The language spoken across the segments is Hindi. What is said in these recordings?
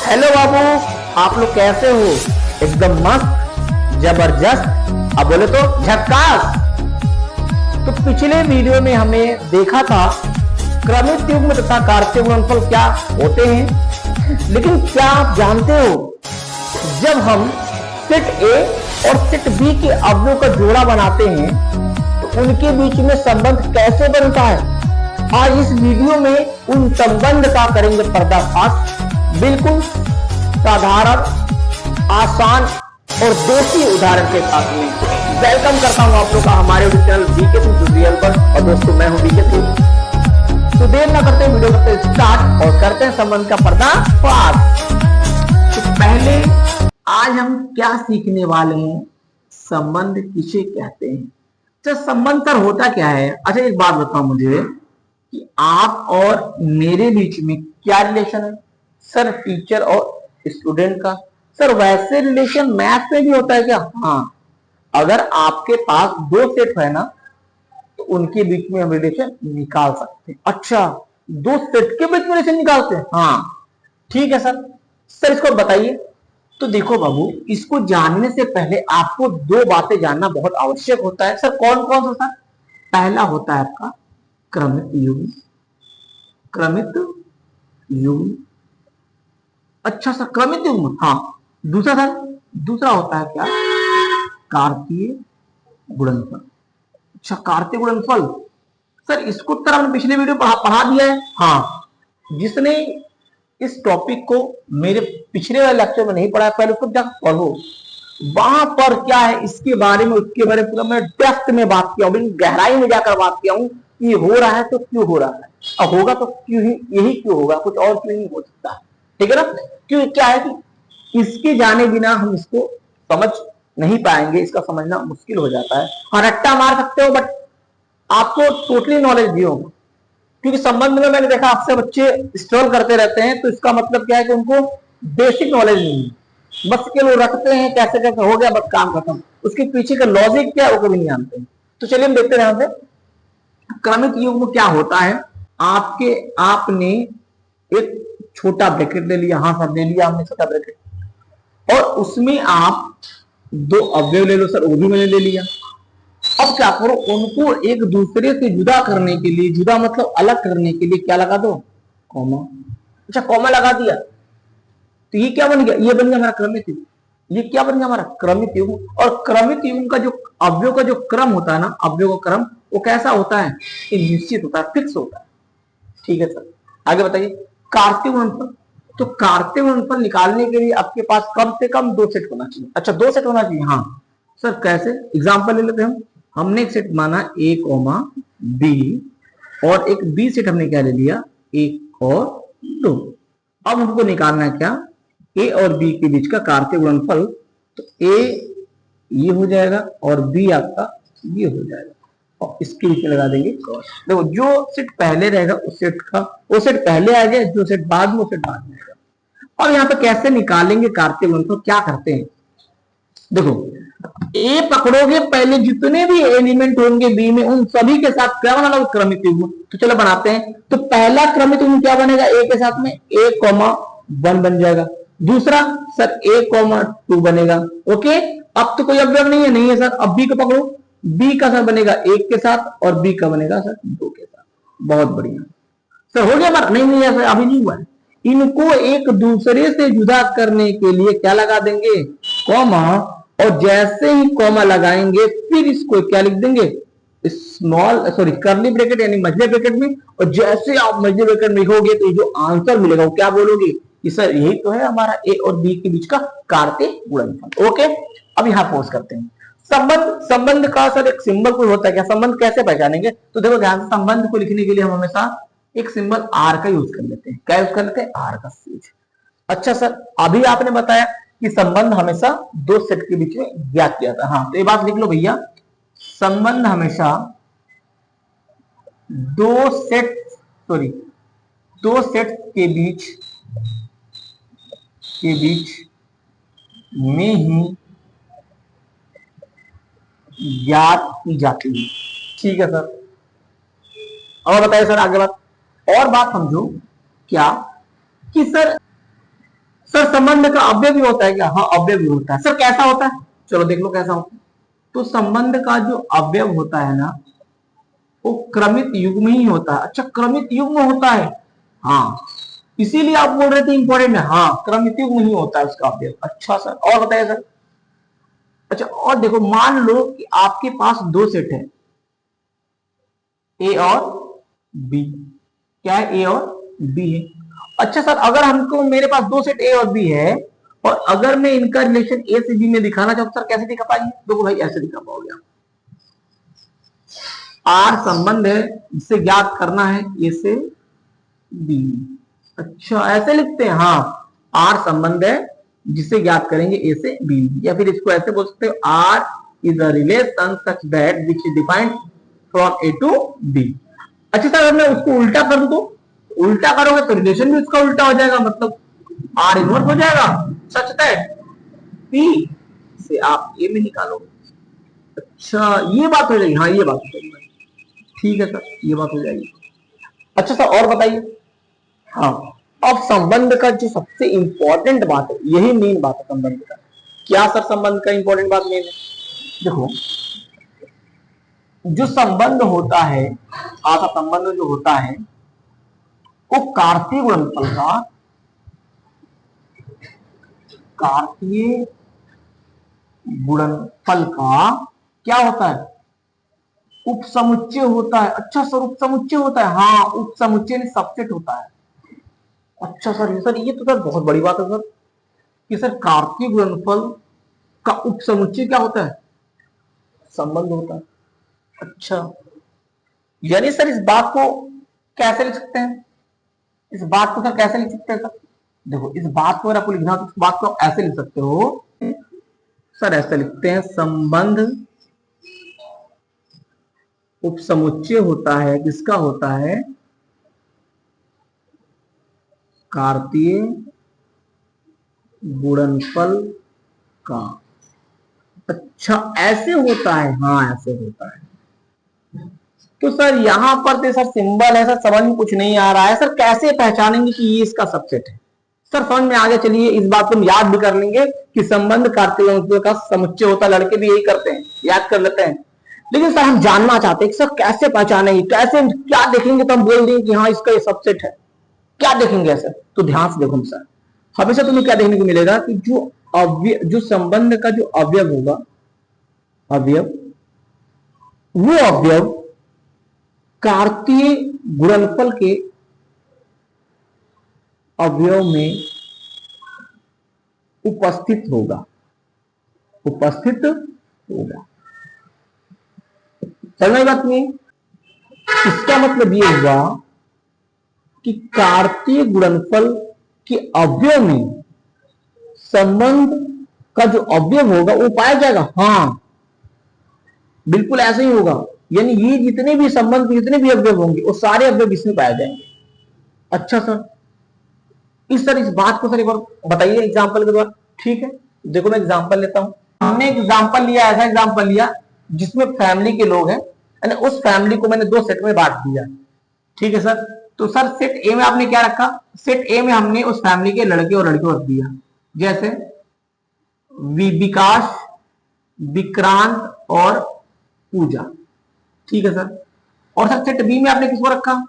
हेलो बाबू, आप लोग कैसे हो? एकदम मस्त, जबरदस्त, अब बोले तो झक्कास। तो पिछले वीडियो में हमने देखा था क्रमित युग्म तथा कार्तीय गुणनफल क्या होते हैं। लेकिन क्या आप जानते हो, जब हम सेट ए और सेट बी के अवयवों का जोड़ा बनाते हैं तो उनके बीच में संबंध कैसे बनता है? आज इस वीडियो में उन संबंध का करेंगे पर्दाफाश, बिल्कुल साधारण, आसान और देसी उदाहरण के साथ में। वेलकम करता हूं आप लोग का हमारे चैनल बीके ट्यूटोरियल पर। और दोस्तों, मैं हूं बीके। तो देर ना करते वीडियो करते स्टार्ट और करते हैं संबंध का पर्दाफाश। तो पहले आज हम क्या सीखने वाले हैं, संबंध किसे कहते हैं। तो संबंध सर होता क्या है? अच्छा, एक बात बताओ मुझे कि आप और मेरे बीच में क्या रिलेशन है? सर, टीचर और स्टूडेंट का। सर, वैसे रिलेशन मैथ में भी होता है क्या? हाँ, अगर आपके पास दो सेट है ना तो उनके बीच में हम रिलेशन निकाल सकते हैं। अच्छा, दो सेट के बीच में रिलेशन निकालते हैं? हाँ, ठीक है सर। सर, इसको बताइए। तो देखो बाबू, इसको जानने से पहले आपको दो बातें जानना बहुत आवश्यक होता है। सर, कौन कौन सा? सर, पहला होता है आपका क्रमित युग्म। क्रमित युग्म, अच्छा सर, क्रमित युग्म। हाँ, दूसरा सर, दूसरा होता है क्या? कार्तीय गुणनफल। अच्छा, कार्तीय गुणनफल। सर, इसको उत्तर हमने पिछले वीडियो पढ़ा दिया है। हाँ, जिसने इस टॉपिक को मेरे पिछले वाले लेक्चर में नहीं पढ़ा, पहले उसको जाकर पढ़ो। वहां पर क्या है इसके बारे में, उसके बारे में पूरा मैं डेप्थ में बात किया हूं, गहराई में जाकर बात किया हूं कि हो रहा है तो क्यों हो रहा है, और होगा तो क्यों ही, यही क्यों होगा, कुछ और क्यों नहीं हो सकता। ठीक है ना? क्यों, क्या है कि इसके जाने बिना हम इसको समझ नहीं पाएंगे, इसका समझना मुश्किल हो जाता है। हाँ, रट्टा मार सकते हो, बट आपको टोटली नॉलेज भी होगा। क्योंकि संबंध में मैंने देखा आपसे बच्चे स्ट्रगल करते रहते हैं, तो इसका मतलब क्या है कि उनको बेसिक नॉलेज नहीं है। बस के लोग रखते हैं, कैसे कैसे हो गया, बस काम खत्म। उसके पीछे का लॉजिक क्या है वो कभी नहीं जानते। तो चलिए हम देखते हैं यहां से क्रमित युग्म क्या होता है। आपने एक छोटा ब्रैकेट ले लिया। हाँ सर, ले लिया हमने छोटा ब्रैकेट, और उसमें आप दो अवयव ले लो। सर, वो भी मैंने ले लिया। अब क्या करो, उनको एक दूसरे से जुदा करने के लिए, जुदा मतलब अलग करने के लिए क्या लगा दो? कॉमा। अच्छा, कॉमा लगा दिया तो ये क्या बन गया? ये बन गया हमारा क्रमित युग्म। ये क्या बन गया? हमारा क्रमित युग्म। और क्रमित युग्म का जो अवयव का जो क्रम होता है ना, अवयव का क्रम, वो कैसा होता है? ये निश्चित होता है, फिक्स होता है। ठीक है सर, आगे बताइए। कार्तीय गुणनफल। तो कार्तीय गुणनफल निकालने के लिए आपके पास कम से कम दो सेट होना चाहिए। अच्छा, दो सेट होना चाहिए। हाँ सर, कैसे? एग्जांपल ले लेते हैं। हमने एक सेट माना ए कॉमा बी, और एक बी सेट हमने क्या ले लिया? एक और दो। अब हमको निकालना है क्या? ए और बी के बीच का कार्तीय गुणनफल। तो ए ये हो जाएगा और बी आपका ये हो जाएगा, और इसके बीच में लगा देंगे कॉस। देखो, जो सेट पहले रहेगा उस सेट का वो सेट पहले आ गया, जो सेट बाद में वो सेट बाद में आएगा। और यहाँ पे कैसे निकालेंगे कार्तीय गुणनफल? क्या करते हैं, देखो, ए पकड़ोगे, पहले जितने भी एलिमेंट होंगे बी में उन सभी के साथ क्या बनाना? क्रमित युग्म। तो चलो बनाते हैं। तो पहला क्रमित युग्म क्या बनेगा? ए के साथ में ए कॉमा वन बन जाएगा। दूसरा सर ए कॉमा टू बनेगा। ओके, अब तो कोई अवयव नहीं है, नहीं है सर। अब बी को पकड़ो, बी का सर बनेगा एक के साथ और बी का बनेगा सर दो के साथ। बहुत बढ़िया सर, हो गया हमारा? नहीं नहीं सर, अभी नहीं हुआ है। इनको एक दूसरे से जुदा करने के लिए क्या लगा देंगे? कॉमा। और जैसे ही कॉमा लगाएंगे फिर इसको क्या लिख देंगे? स्मॉल सॉरी करली ब्रैकेट यानी मझले ब्रैकेट में। और जैसे आप मझले ब्रैकेट में लिखोगे तो जो आंसर मिलेगा वो क्या बोलोगे कि सर यही तो है हमारा ए और बी के बीच का कार्तीय गुणनफल। ओके, अब यहां पोस्ट करते हैं। संबंध का सर एक सिंबल कोई होता है क्या? संबंध कैसे पहचानेंगे? तो देखो ध्यान से, संबंध को लिखने के लिए हम हमेशा एक सिंबल आर का यूज कर लेते हैं। क्या यूज कर लेते हैं? आर का। अच्छा सर, अभी आपने बताया कि संबंध हमेशा दो सेट के बीच में ज्ञात किया था। हाँ, तो ये बात लिख लो भैया, संबंध हमेशा दो सेट के बीच में ही ज्ञात की जाती है। ठीक है सर, और बताइए सर आगे बात, और बात समझो क्या कि सर संबंध का अव्यय भी होता है क्या? हाँ, अव्यय भी होता है। सर कैसा होता है? चलो देख लो कैसा होता है। तो संबंध का जो अव्यय होता है ना, वो क्रमित युग्म ही होता है। अच्छा, क्रमित युग्म होता है, हाँ, इसीलिए आप बोल रहे थे इंपॉर्टेंट है। हाँ, क्रमित युग्म ही होता है उसका अव्यय। अच्छा सर, और बताइए सर। अच्छा, और देखो, मान लो कि आपके पास दो सेट है, ए और बी। क्या है? ए और बी है। अच्छा सर, अगर हमको, मेरे पास दो सेट ए और बी है, और अगर मैं इनका रिलेशन ए से बी में दिखाना चाहूँ, सर कैसे दिखा पाएंगे? देखो भाई, ऐसे दिखा पाओगे आप। आर संबंध है जिसे ज्ञात करना है ए से बी। अच्छा, ऐसे लिखते हैं। हाँ, आर संबंध है जिसे ज्ञात करेंगे ए से बी, या फिर इसको ऐसे बोल सकते हो, R is a relation such that which is defined from A to B. अच्छा सर, अगर मैं उसको उल्टा कर दूं, तो उल्टा करोगे तो रिलेशन भी उसका उल्टा हो जाएगा, मतलब आर इनवर्स हो जाएगा सच दैट पी से आप ए में निकालोगे। अच्छा, ये बात हो जाएगी। हाँ, ये बात हो जाएगी। ठीक है सर, ये बात हो जाएगी। अच्छा सर, और बताइए। हाँ, अब संबंध का जो सबसे इंपॉर्टेंट बात है, यही मेन बात है संबंध का। क्या सर संबंध का इंपॉर्टेंट बात मेन है? देखो, जो संबंध होता है, आपका संबंध जो होता है, वो कार्तीय गुणनफल का, कार्तीय गुणनफल का क्या होता है? उपसमुच्चय होता है। अच्छा सर, उपसमुच्चय होता है। हाँ, उपसमुच्चय में सबसेट होता है। अच्छा सर, ये तो सर बहुत बड़ी बात है सर, कि सर कार्तीय गुणनफल का उपसमुच्चय क्या होता है? संबंध होता है। अच्छा, यानी सर इस बात को कैसे लिख सकते हैं? इस बात को सर कैसे लिख सकते हैं सर? देखो, इस बात को अगर आपको लिखना हो तो इस बात को ऐसे लिख सकते हो सर, ऐसे लिखते हैं, संबंध उपसमुच्चय होता है, किसका होता है? कार्तीय गुणनफल का। अच्छा, ऐसे होता है। हाँ, ऐसे होता है। तो सर यहां पर तो सर सिंबल है सर, समझ में कुछ नहीं आ रहा है सर, कैसे पहचानेंगे कि ये इसका सबसेट है? सर समझ में आगे, चलिए इस बात को हम याद भी कर लेंगे कि संबंध कार्तीय गुणनफल का समुच्चय होता है। लड़के भी यही करते हैं, याद कर लेते हैं। लेकिन सर हम जानना चाहते हैं कि सर कैसे पहचानेंगे, कैसे, क्या देखेंगे तो हम बोल देंगे कि हाँ इसका ये सबसेट है? क्या देखेंगे सर? तो ध्यान से देखो सर, हमेशा तुम्हें क्या देखने को मिलेगा कि जो संबंध का जो अवयव होगा, अवयव, वो अवयव कार्तीय गुणनफल के अवयव में उपस्थित होगा, उपस्थित होगा। समझ बात नहीं? इसका मतलब ये हुआ कि कार्तीय गुणनफल के अवयव में संबंध का जो अवयव होगा वो पाया जाएगा। हाँ, बिल्कुल ऐसे ही होगा। यानी ये जितने भी संबंध, जितने भी अवयव होंगे, वो सारे अवयव इसमें पाए जाएंगे। अच्छा सर, इस बात को सर एक बार बताइए एग्जाम्पल के द्वारा। ठीक है, देखो मैं एग्जाम्पल लेता हूं। हमने एग्जाम्पल लिया, ऐसा एग्जाम्पल लिया जिसमें फैमिली के लोग हैं, उस फैमिली को मैंने दो सेट में बांट दिया। ठीक है सर, तो सर सेट ए में आपने क्या रखा? सेट ए में हमने उस फैमिली के लड़के और लड़कियों रख दिया, जैसे विकास, विक्रांत और पूजा। ठीक है सर। और सर सेट बी में आपने किसको रखा?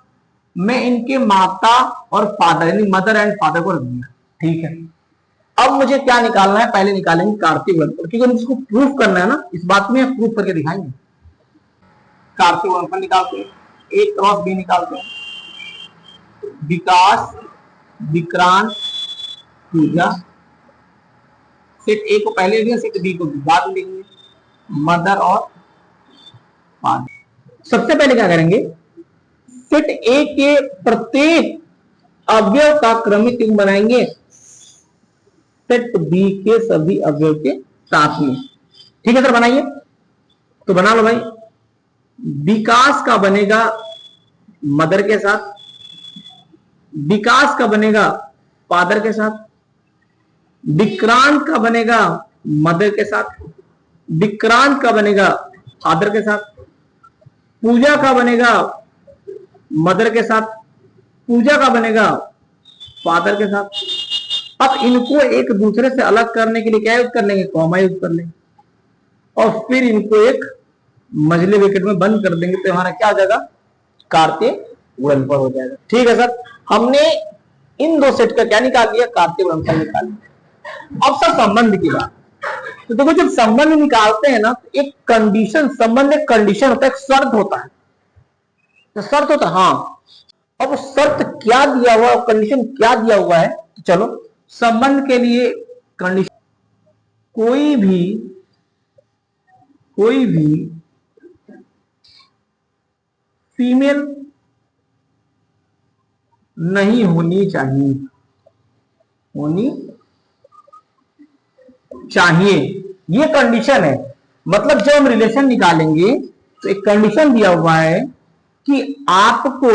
मैं इनके माता और फादर, यानी मदर एंड फादर को रख दिया। ठीक है, अब मुझे क्या निकालना है? पहले निकालेंगे कार्तीय गुणनफल, क्योंकि इसको प्रूफ करना है ना, इस बात में प्रूफ करके दिखाएंगे। कार्तीय गुणनफल निकालते हैं, ए क्रॉस बी निकालते हैं, विकास, विक्रांत, पूजा। सेट ए को पहले लिया, सेट बी को बाद में लेंगे, मदर और फादर। सबसे पहले क्या करेंगे? सेट ए के प्रत्येक अवयव का क्रमिक युग्म बनाएंगे सेट बी के सभी अवयव के साथ में। ठीक है सर, बनाइए। तो बना लो भाई। विकास का बनेगा मदर के साथ, विकास का बनेगा फादर के साथ, विक्रांत का बनेगा मदर के साथ, विक्रांत का बनेगा फादर के साथ, पूजा का बनेगा मदर के साथ, पूजा का बनेगा फादर के साथ, अब इनको एक दूसरे से अलग करने के लिए क्या यूज कर लेंगे, कॉमा यूज कर लेंगे, और फिर इनको एक मझले ब्रैकेट में बंद कर देंगे, तो हमारा क्या हो जाएगा, कार्तीय गुणनफल हो जाएगा। ठीक है सर, हमने इन दो सेट का क्या निकाल लिया, कार्तीय गुणनफल निकाल लिया। अब सर संबंध की बात, तो देखो जब संबंध निकालते हैं ना, तो एक कंडीशन, संबंध एक कंडीशन होता है, एक शर्त होता है, तो शर्त होता है, हाँ। अब शर्त क्या दिया हुआ, कंडीशन क्या दिया हुआ है, तो चलो संबंध के लिए कंडीशन, कोई भी फीमेल नहीं होनी चाहिए, ये कंडीशन है। मतलब जब हम रिलेशन निकालेंगे तो एक कंडीशन दिया हुआ है कि आपको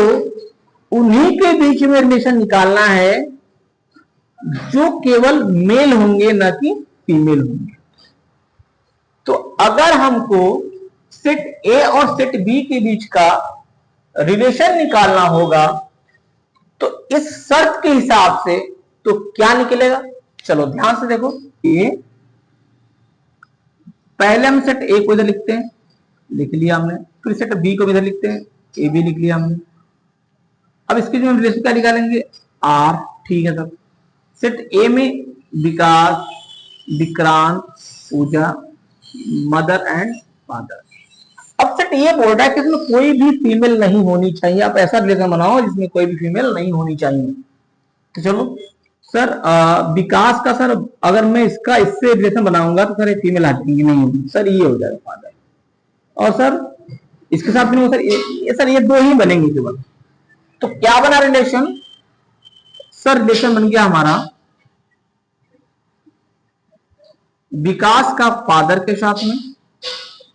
उन्हीं के बीच में रिलेशन निकालना है जो केवल मेल होंगे, न कि फीमेल होंगे। तो अगर हमको सेट ए और सेट बी के बीच का रिलेशन निकालना होगा, तो इस शर्त के हिसाब से तो क्या निकलेगा, चलो ध्यान से देखो। ये पहले हम सेट ए को इधर लिखते हैं, लिख लिया हमने, फिर सेट बी को इधर लिखते हैं, ए बी लिख लिया हमने। अब इसके जो हम रिलेशन क्या निकालेंगे, आर। ठीक है सर, सेट ए में विकास, विक्रांत, पूजा, मदर एंड फादर। अब सेट ये बोल रहा है कि इसमें कोई भी फीमेल नहीं होनी चाहिए, आप ऐसा रिलेशन बनाओ जिसमें कोई भी फीमेल नहीं होनी चाहिए। तो चलो सर विकास का, सर अगर मैं इसका इससे रिलेशन बनाऊंगा तो सर ये फीमेल हटेंगी नहीं होगी, सर ये हो जाएगा फादर। और सर इसके साथ भी सर ये दो ही बनेंगे केवल। तो क्या बना रिलेशन, सर रिलेशन बन गया हमारा विकास का फादर के साथ में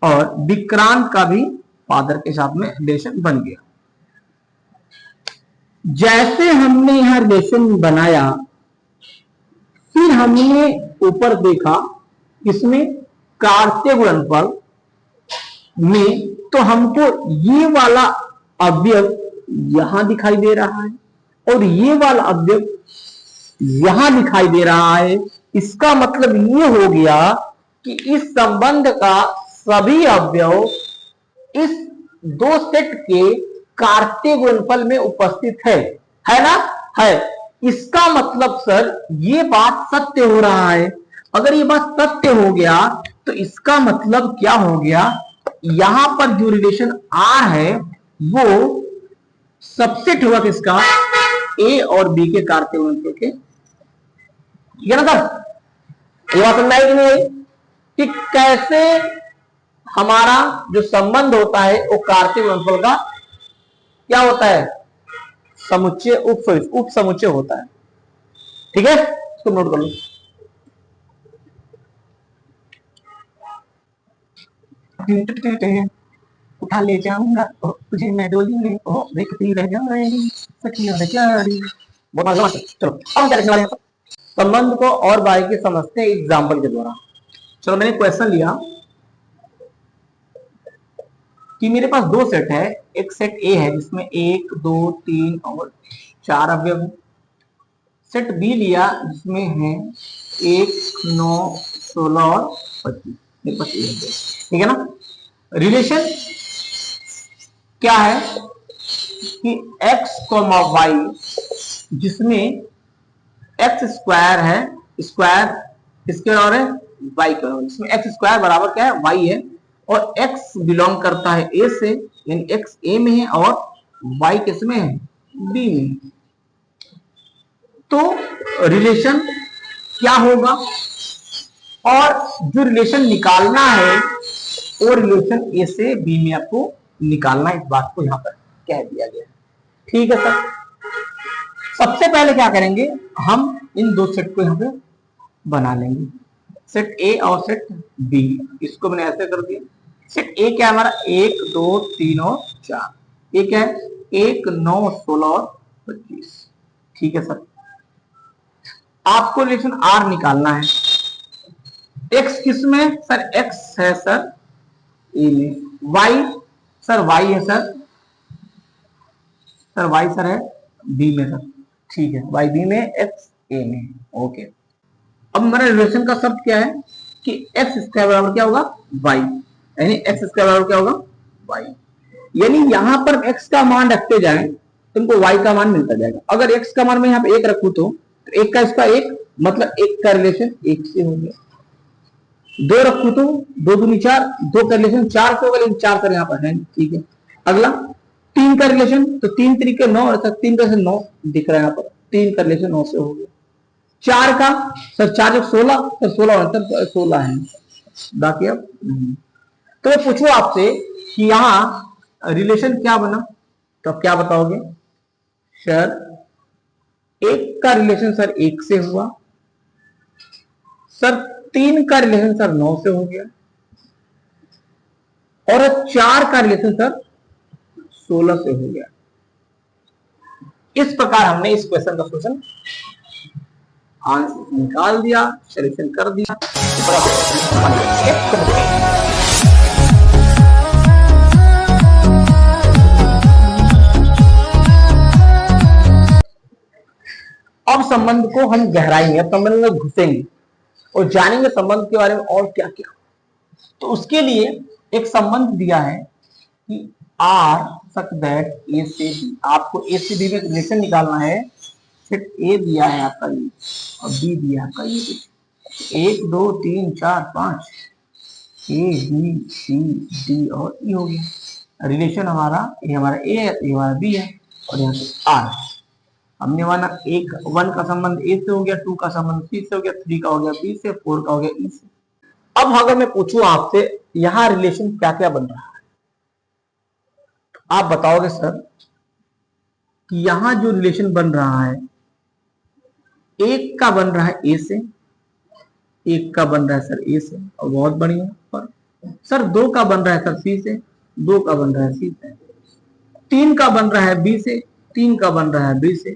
और विक्रांत का भी फादर के साथ में रिलेशन बन गया। जैसे हमने यहां रिलेशन बनाया, फिर हमने ऊपर देखा इसमें कार्तीय गुणनफल में, तो हमको ये वाला अवयव यहां दिखाई दे रहा है और ये वाला अवयव यहां दिखाई दे रहा है। इसका मतलब ये हो गया कि इस संबंध का सभी अवयव इस दो सेट के कार्तीय गुणनफल में उपस्थित है ना, है। इसका मतलब सर ये बात सत्य हो रहा है। अगर ये बात सत्य हो गया तो इसका मतलब क्या हो गया, यहां पर जो रिलेशन आर है वो सबसेट हुआ किसका, ए और बी के कार्तीय गुणनफल के। ठीक है ना सर, ये बात समझ आई कि नहीं, कि कैसे हमारा जो संबंध होता है वो कार्तीय गुणनफल का क्या होता है, समुच्चय, उप समुच्चय होता है। ठीक है, इसको नोट कर लो। उठा ले जाऊंगा तुझे मैं डोली में, देखती रह जाऊंगी सखियों ने प्यारी। बहुत मजा। चलो अब हम क्या लिखने वाले हैं, संबंध को और बारीकी समझते हैं एग्जाम्पल के द्वारा। चलो मैंने क्वेश्चन लिया कि मेरे पास दो सेट है, एक सेट ए है जिसमें 1 2 3 और 4 अवयव है। सेट बी लिया जिसमें है 1 9 16 और 25, मेरे पास ए है। ठीक है ना। रिलेशन क्या है कि x, y जिसमें एक्स स्क्वायर है, स्क्वायर इसके और है y के और, इसमें एक्स स्क्वायर बराबर क्या है, y है, और x बिलोंग करता है a से, यानी x a में है और y किस में है, b में। तो रिलेशन क्या होगा, और जो रिलेशन निकालना है वो रिलेशन ए से बी में आपको निकालना, इस बात को यहां पर कह दिया गया। ठीक है सर, सबसे पहले क्या करेंगे, हम इन दो सेट को यहां पे बना लेंगे, सेट ए और सेट बी। इसको मैंने ऐसे कर दिया। सेट ए क्या है हमारा, 1 2 3 और 4, ये क्या है 1 9 16 और 25। ठीक है सर, आपको रिलेशन आर निकालना है। एक्स किस में, सर एक्स है सर ए में, वाई सर वाई है सर वाई सर है बी में सर। ठीक है, वाई बी में, एक्स ए में। ओके, अब हमारा रिलेशन का शर्त क्या है कि एक्स स्क्वायर बराबर क्या होगा वाई, यानी एक्स स्क्वायर बराबर क्या होगा वाई, यानी यहां पर एक्स का मान रखते जाए तुमको वाई का मान मिलता जाएगा। अगर एक्स का मान मैं यहाँ पे एक रखू तो एक का इसका एक, मतलब एक का रिलेशन एक से हो गया। दो रखू तो दो दूनी चार, दो का रिलेशन चार से होगा, लेकिन चार सर यहाँ पर है, ठीक है। अगला तीन का रिलेशन, तो तीन तरीके नौ, तीन का से नौ दिख रहा है यहाँ पर, तीन का रिलेशन नौ से हो गया। चार का सर चार जब 16, तो 16 तो 16 है, बाकी अब तो मैं पूछूं आपसे कि यहां रिलेशन क्या बना, तो आप क्या बताओगे सर? एक का रिलेशन सर एक से हुआ सर, तीन का रिलेशन सर 9 से हो गया, और चार का रिलेशन सर 16 से हो गया। इस प्रकार हमने इस क्वेश्चन का सोल्यूशन आंसर निकाल दिया, सॉल्यूशन कर दिया। अब संबंध को हम गहराएंगे, अब संबंध में घुसेंगे और जानेंगे संबंध के बारे में और क्या क्या। तो उसके लिए एक संबंध दिया है कि आर सच दैट ए से बी, आपको ए से बी में रिलेशन निकालना है। फिर ए दिया है आपका ये और बी दिया है आपका ये, एक दो तीन चार पांच, ए बी सी डी और ई हो गया। रिलेशन हमारा ये हमारा ए है, ये हमारा बी है, और यहाँ से आर। हमने माना एक वन का संबंध ए से हो गया, टू का संबंध सी से हो गया, थ्री का हो गया बी से, फोर का हो गया ई से। अब अगर मैं पूछूं आपसे यहां रिलेशन क्या क्या बन रहा है, आप बताओगे सर कि यहां जो रिलेशन बन रहा है, एक का बन रहा है ए से, एक का बन रहा है सर ए से, और बहुत बढ़िया। और सर दो का बन रहा है सर सी से, दो का बन रहा है सी से, तीन का बन रहा है बी से, तीन का बन रहा है बी से,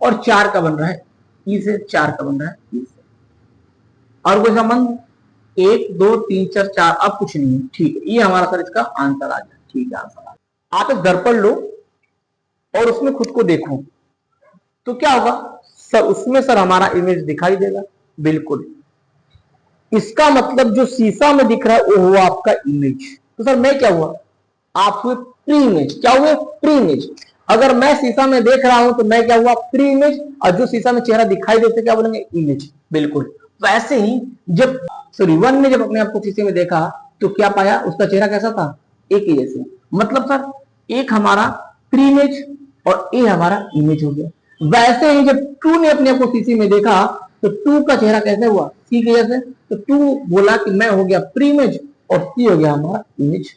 और चार का बन रहा है ई से, चार का बन रहा है ई से। और कोई संबंध एक दो तीन चार चार, अब कुछ नहीं है, ठीक है। ये हमारा सर इसका आंसर आ गया, ठीक है आंसर आ गया। आप एक दर्पण लो और उसमें खुद को देखो तो क्या होगा सर? उसमें सर हमारा इमेज दिखाई देगा, बिल्कुल। इसका मतलब जो शीशा में दिख रहा है वो हुआ आपका इमेज। तो सर मैं क्या हुआ? आप हुए प्री इमेज। क्या हुए? Pre image. अगर मैं शीशा में देख रहा हूं तो मैं क्या हुआ? Pre image. और जो शीशा में चेहरा दिखाई देते क्या बोलेंगे? इमेज, बिल्कुल। वैसे ही जब वन ने जब अपने आप को शीशे में देखा तो क्या पाया? उसका चेहरा कैसा था? एक ही जैसे। मतलब सर एक हमारा प्री इमेज और ए हमारा इमेज हो गया। वैसे ही जब टू ने अपने आप को शीशे में देखा तो टू का चेहरा कैसे हुआ? सी के जैसे। तो टू बोला कि मैं हो गया प्री इमेज और सी हो गया हमारा इमेज।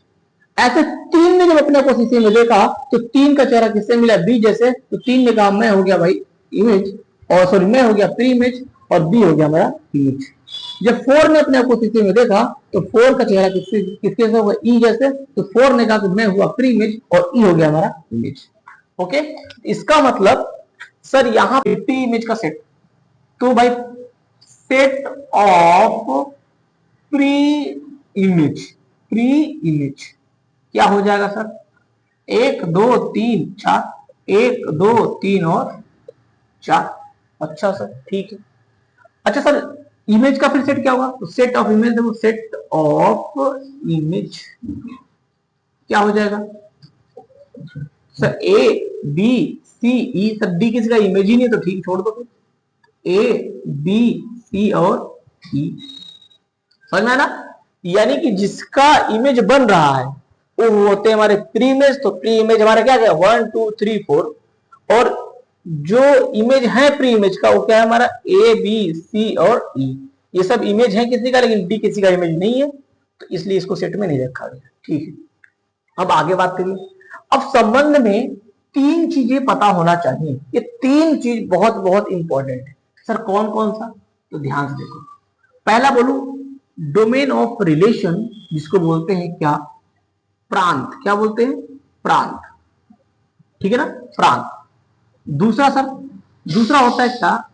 ऐसे तीन ने जब अपने को शीशे में देखा तो तीन का चेहरा किससे मिला? बी जैसे। तो तीन ने कहा मैं हो गया भाई इमेज, और सॉरी मैं हो गया प्री इमेज, और बी हो गया मेरा इमेज। जब फोर ने अपने को शीशे में देखा तो फोर का चेहरा किसके से होगा? ई जैसे। तो फोर ने कहा कि मैं हुआ प्री इमेज और ई हो गया हमारा इमेज। ओके, इसका मतलब सर यहाँ पे प्री इमेज का सेट, तो भाई set of pre image, pre image क्या हो जाएगा सर? एक दो तीन चार, एक दो तीन और चार। अच्छा सर ठीक है। अच्छा सर इमेज का फिर सेट क्या होगा? तो सेट ऑफ इमेज, देखो सेट ऑफ इमेज क्या हो जाएगा sir? A B C E. Sir D किसी का इमेज ही नहीं, तो ठीक छोड़ दो। ए बी सी और ई, समझ में आना? यानी कि जिसका इमेज बन रहा है वो होते हैं हमारे प्री इमेज। तो प्री इमेज हमारा क्या है? 1 2 3 4। और जो इमेज है प्री इमेज का वो क्या है हमारा? ए बी सी और ई। ये सब इमेज है किसी का, लेकिन डी किसी का इमेज नहीं है, तो इसलिए इसको सेट में नहीं रखा गया। ठीक है, अब आगे बात करिए। अब संबंध में तीन चीजें पता होना चाहिए। ये तीन चीज बहुत बहुत इंपॉर्टेंट है। सर कौन कौन सा? तो ध्यान से देखो। पहला बोलू डोमेन ऑफ रिलेशन, जिसको बोलते हैं क्या? प्रांत। क्या बोलते हैं? प्रांत। ठीक है ना, प्रांत। दूसरा सर, दूसरा होता है क्या?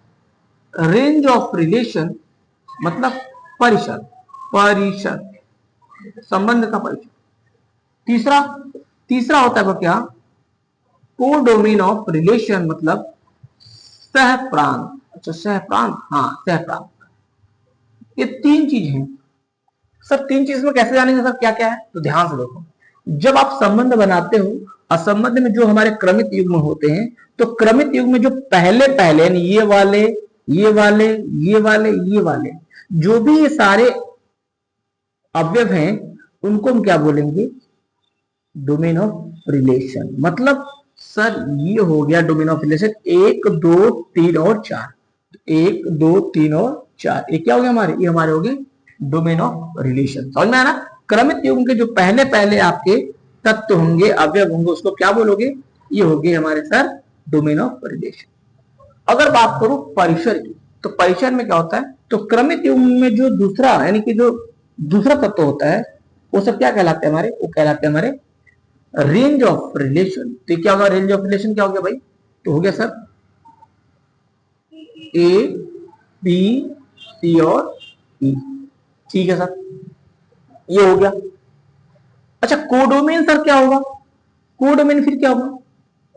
रेंज ऑफ रिलेशन, मतलब परिसर, परिसर, संबंध का परिसर। तीसरा होता है क्या? कोडोमेन ऑफ रिलेशन, मतलब सह प्रांत, अच्छा सहप्रांत, हाँ सहप्रांत, ये 3 चीज हैं सर। 3 चीज में कैसे जानेंगे सर क्या क्या है? तो ध्यान से देखो, जब आप संबंध बनाते हो और संबंध में जो हमारे क्रमित युग्म होते हैं, तो क्रमित युग्म में जो पहले पहले ये वाले ये वाले ये वाले ये वाले जो भी ये सारे अवयव हैं, उनको हम क्या बोलेंगे? Domain of relation. मतलब सर ये हो गया डोमेन ऑफ रिलेशन 1 2 3 और 4, 1 2 3 और 4, ये क्या हो गया हमारे? ये हमारे हो गए डोमेन ऑफ रिलेशन। समझ में आया ना? क्रमित युग्म के जो पहले पहले आपके तत्व होंगे, अवयव होंगे, उसको क्या बोलोगे? ये हो गए हमारे सर डोमेन ऑफ रिलेशन। अगर बात करूं परिसर की, तो परिसर में क्या होता है? तो क्रमित युग्म में जो दूसरा यानी कि जो दूसरा तत्व होता है, वो सब क्या कहलाते हैं हमारे? वो कहलाते हैं हमारे रेंज ऑफ रिलेशन। तो क्या होगा रेंज ऑफ रिलेशन? क्या हो गया भाई? तो हो गया सर ए बी सी और ई। ठीक है सर, ये हो गया। अच्छा कोडोमेन सर क्या होगा? कोडोमेन फिर क्या होगा?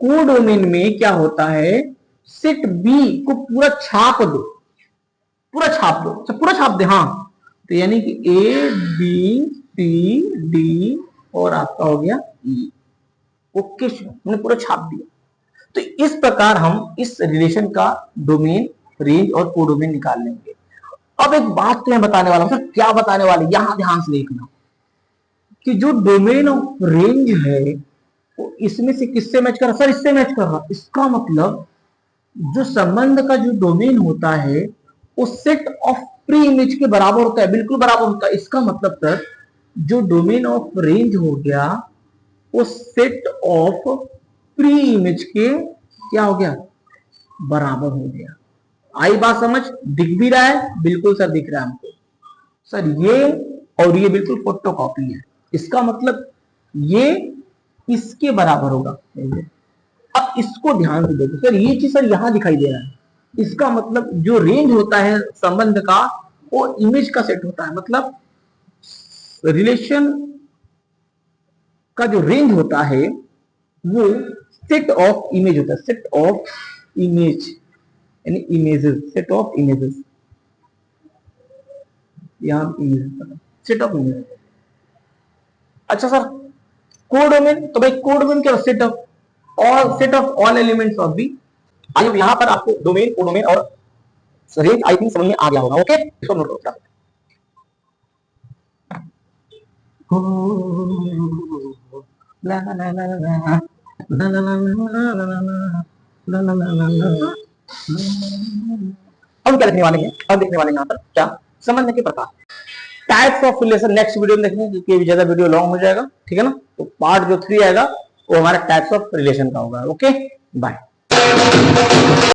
कोडोमेन में क्या होता है? सेट बी को पूरा छाप दो, पूरा छाप दो। अच्छा पूरा छाप दे, हाँ। तो यानी कि ए बी सी डी और आपका हो गया ई। ओके, हमने पूरा छाप दिया। तो इस प्रकार हम इस रिलेशन का डोमेन, रेंज और कोडोमेन निकाल लेंगे। अब एक बात तो मैं बताने वाला हूं सर। क्या बताने वाले? यहां ध्यान से देखना कि जो डोमेन ऑफ रेंज है वो इसमें से किससे मैच कर रहा? सर इससे मैच कर रहा। इसका मतलब जो संबंध का जो डोमेन होता है वो सेट ऑफ प्री इमेज के बराबर होता है, बिल्कुल बराबर होता है। इसका मतलब सर जो डोमेन ऑफ रेंज हो गया वो सेट ऑफ प्री इमेज के क्या हो गया? बराबर हो गया। आई बात समझ? दिख भी रहा है? बिल्कुल सर दिख रहा है हमको। सर ये और ये बिल्कुल फोटोकॉपी है। इसका मतलब ये इसके बराबर होगा। अब इसको ध्यान से देखो सर, ये चीज सर यहां दिखाई दे रहा है। इसका मतलब जो रेंज होता है संबंध का वो इमेज का सेट होता है। मतलब रिलेशन का जो रेंज होता है वो सेट ऑफ इमेज होता है, सेट ऑफ इमेज यानी इमेजेस, सेट ऑफ इमेजेस। यहां इमेज, सेट ऑफ इमेज। अच्छा सर कोडोमेन, तो भाई कोडोमेन क्या? Set of all elements of B. आइए यहां पर आपको डोमेन, कोडोमेन और रेंज आई थिंक समझ में आ गया होगा। ओके, इसको नोट करो। ला ला ला ला ला ला ला ला ला ला ला। हम क्या लिखने वाले हैं? हम लिखने वाले हैं यहाँ पर क्या? संबंध के प्रकार, types of relation. Next video में देखेंगे क्योंकि ज्यादा वीडियो लॉन्ग हो जाएगा, ठीक है ना? तो पार्ट जो 3 आएगा वो हमारा टाइप्स ऑफ रिलेशन का होगा। Okay, bye.